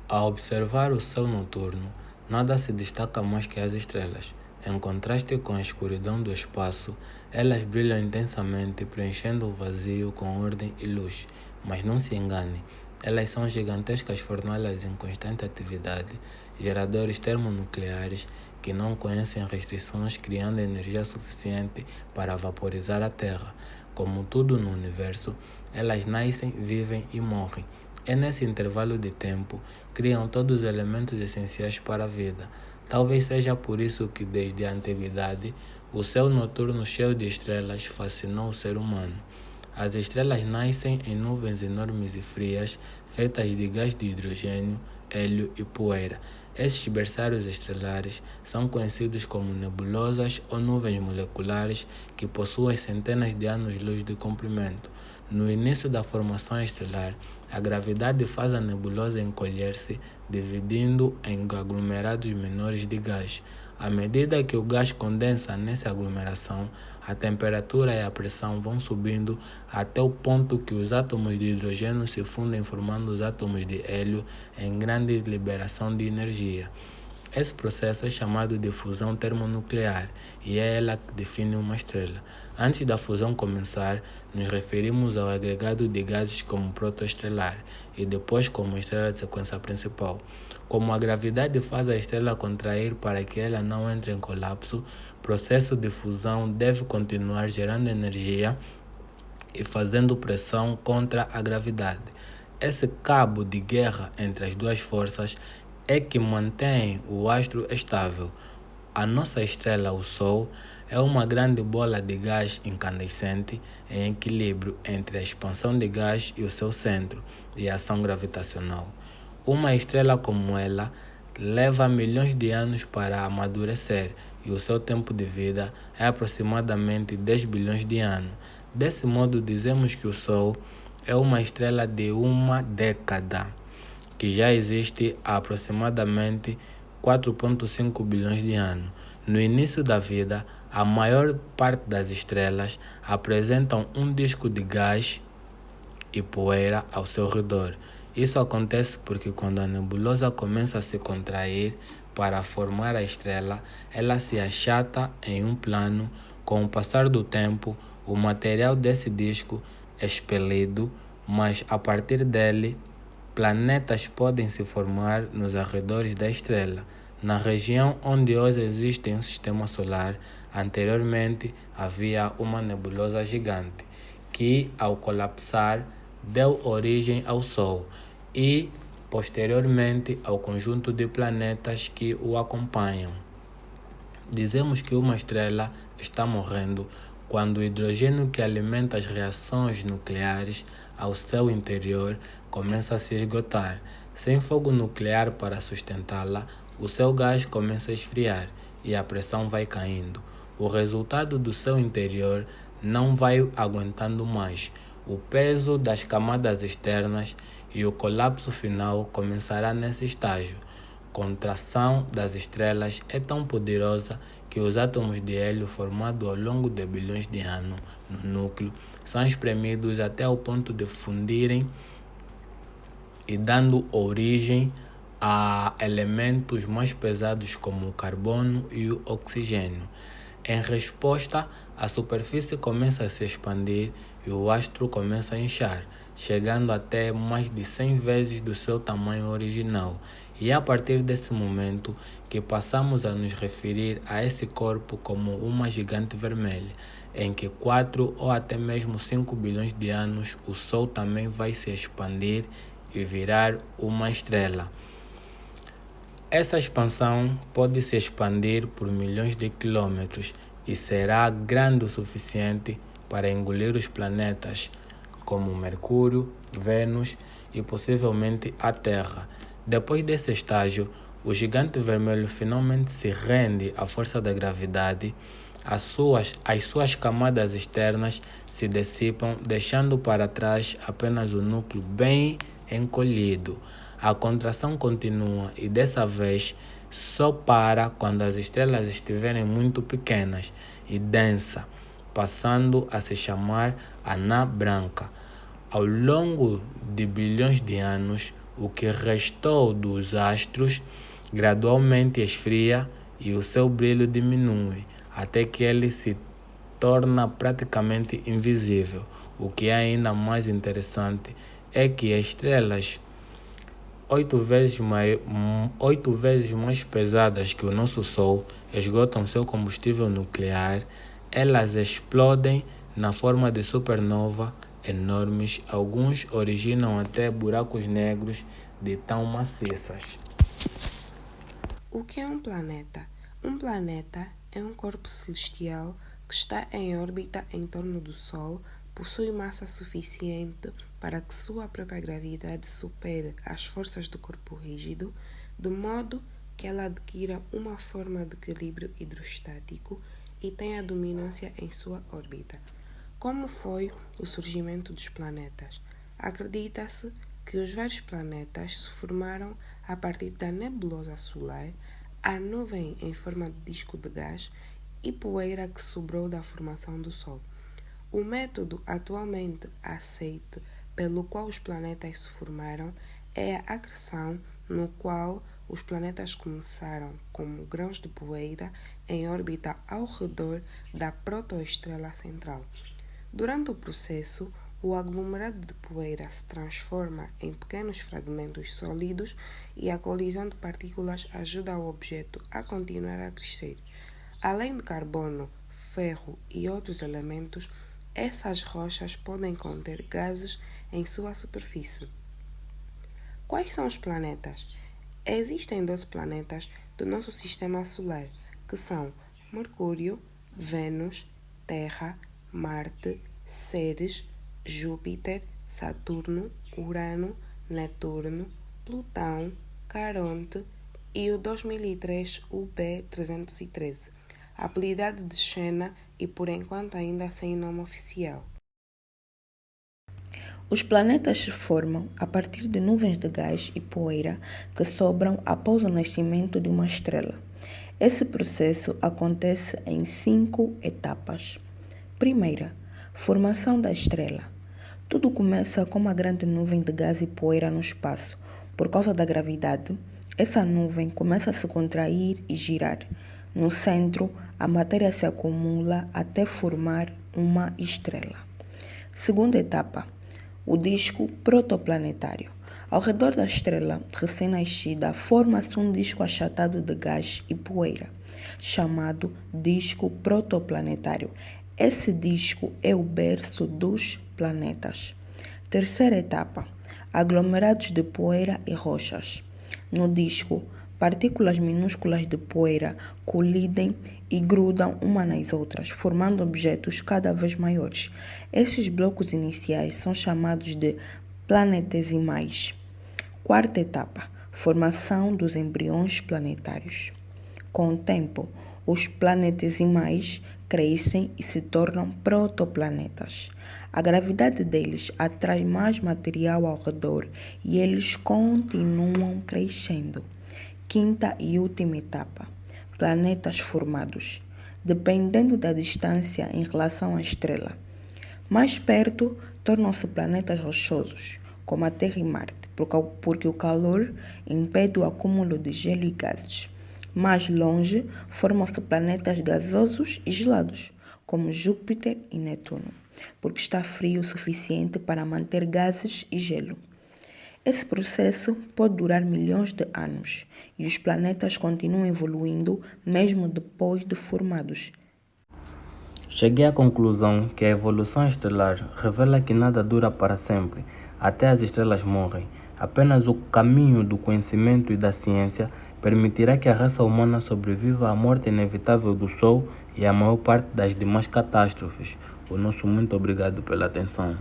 Ao observar o céu noturno, nada se destaca mais que as estrelas. Em contraste com a escuridão do espaço, elas brilham intensamente, preenchendo o vazio com ordem e luz. Mas não se engane, elas são gigantescas fornalhas em constante atividade, geradores termonucleares que não conhecem restrições, criando energia suficiente para vaporizar a Terra. Como tudo no universo, elas nascem, vivem e morrem. É nesse intervalo de tempo criam todos os elementos essenciais para a vida. Talvez seja por isso que desde a antiguidade o céu noturno cheio de estrelas fascinou o ser humano. As estrelas nascem em nuvens enormes e frias, feitas de gás de hidrogênio, hélio e poeira. Esses berçários estelares são conhecidos como nebulosas ou nuvens moleculares que possuem centenas de anos-luz de comprimento. No início da formação estelar, a gravidade faz a nebulosa encolher-se, dividindo em aglomerados menores de gás. À medida que o gás condensa nessa aglomeração, a temperatura e a pressão vão subindo até o ponto que os átomos de hidrogênio se fundem formando os átomos de hélio em grande liberação de energia. Esse processo é chamado de fusão termonuclear e é ela que define uma estrela. Antes da fusão começar, nos referimos ao agregado de gases como protoestelar e depois como estrela de sequência principal. Como a gravidade faz a estrela contrair para que ela não entre em colapso, o processo de fusão deve continuar gerando energia e fazendo pressão contra a gravidade. Esse cabo de guerra entre as duas forças é que mantém o astro estável. A nossa estrela, o Sol, é uma grande bola de gás incandescente em equilíbrio entre a expansão de gás e o seu centro e a ação gravitacional. Uma estrela como ela leva milhões de anos para amadurecer e o seu tempo de vida é aproximadamente 10 bilhões de anos. Desse modo, dizemos que o Sol é uma estrela de uma década, que já existe há aproximadamente 4,5 bilhões de anos. No início da vida, a maior parte das estrelas apresentam um disco de gás e poeira ao seu redor. Isso acontece porque quando a nebulosa começa a se contrair para formar a estrela, ela se achata em um plano. Com o passar do tempo, o material desse disco é expelido, mas a partir dele, planetas podem se formar nos arredores da estrela. Na região onde hoje existe um sistema solar, anteriormente havia uma nebulosa gigante, que ao colapsar deu origem ao Sol e, posteriormente, ao conjunto de planetas que o acompanham. Dizemos que uma estrela está morrendo quando o hidrogênio que alimenta as reações nucleares ao seu interior começa a se esgotar. Sem fogo nuclear para sustentá-la, o seu gás começa a esfriar e a pressão vai caindo. O resultado do seu interior não vai aguentando mais o peso das camadas externas e o colapso final começará nesse estágio. A contração das estrelas é tão poderosa que os átomos de hélio formados ao longo de bilhões de anos no núcleo são espremidos até o ponto de fundirem e dando origem a elementos mais pesados como o carbono e o oxigênio. Em resposta, a superfície começa a se expandir e o astro começa a inchar, chegando até mais de 100 vezes do seu tamanho original. E é a partir desse momento que passamos a nos referir a esse corpo como uma gigante vermelha, em que 4 ou até mesmo 5 bilhões de anos o Sol também vai se expandir e virar uma estrela. Essa expansão pode se expandir por milhões de quilômetros e será grande o suficiente para engolir os planetas como Mercúrio, Vênus e possivelmente a Terra. Depois desse estágio, o gigante vermelho finalmente se rende à força da gravidade. As suas camadas externas se dissipam, deixando para trás apenas o núcleo bem encolhido. A contração continua e dessa vez só para quando as estrelas estiverem muito pequenas e densas, passando a se chamar anã branca. Ao longo de bilhões de anos, O que restou dos astros gradualmente esfria e o seu brilho diminui, até que ele se torna praticamente invisível. O que é ainda mais interessante é que estrelas 8 vezes mais pesadas que o nosso Sol esgotam seu combustível nuclear. Elas explodem na forma de supernova enormes. Alguns originam até buracos negros de tão maciças. O que é um planeta? Um planeta é um corpo celestial que está em órbita em torno do Sol, possui massa suficiente para que sua própria gravidade supere as forças do corpo rígido, de modo que ela adquira uma forma de equilíbrio hidrostático e tenha dominância em sua órbita. Como foi o surgimento dos planetas? Acredita-se que os vários planetas se formaram a partir da nebulosa solar, a nuvem em forma de disco de gás e poeira que sobrou da formação do Sol. O método atualmente aceite pelo qual os planetas se formaram é a acreção, no qual os planetas começaram como grãos de poeira em órbita ao redor da protoestrela central. Durante o processo, o aglomerado de poeira se transforma em pequenos fragmentos sólidos e a colisão de partículas ajuda o objeto a continuar a crescer. Além de carbono, ferro e outros elementos, essas rochas podem conter gases em sua superfície. Quais são os planetas? Existem 12 planetas do nosso sistema solar, que são Mercúrio, Vênus, Terra, Marte, Ceres, Júpiter, Saturno, Urano, Netuno, Plutão, Caronte e o 2003 UB313, apelidado de Xena e por enquanto ainda sem nome oficial. Os planetas se formam a partir de nuvens de gás e poeira que sobram após o nascimento de uma estrela. Esse processo acontece em 5 etapas. Primeira, formação da estrela. Tudo começa com uma grande nuvem de gás e poeira no espaço. Por causa da gravidade, essa nuvem começa a se contrair e girar. No centro, a matéria se acumula até formar uma estrela. Segunda etapa, o disco protoplanetário. Ao redor da estrela recém-nascida, forma-se um disco achatado de gás e poeira, chamado disco protoplanetário. Esse disco é o berço dos planetas. Terceira etapa, aglomerados de poeira e rochas. No disco, partículas minúsculas de poeira colidem e grudam umas nas outras, formando objetos cada vez maiores. Esses blocos iniciais são chamados de planetesimais. Quarta etapa, formação dos embriões planetários. Com o tempo, os planetesimais crescem e se tornam protoplanetas. A gravidade deles atrai mais material ao redor e eles continuam crescendo. Quinta e última etapa, planetas formados, dependendo da distância em relação à estrela. Mais perto, tornam-se planetas rochosos, como a Terra e Marte, porque o calor impede o acúmulo de gelo e gases. Mais longe, formam-se planetas gasosos e gelados, como Júpiter e Netuno, porque está frio o suficiente para manter gases e gelo. Esse processo pode durar milhões de anos e os planetas continuam evoluindo mesmo depois de formados. Cheguei à conclusão que a evolução estelar revela que nada dura para sempre, até as estrelas morrem. Apenas o caminho do conhecimento e da ciência permitirá que a raça humana sobreviva à morte inevitável do Sol e à maior parte das demais catástrofes. O nosso muito obrigado pela atenção.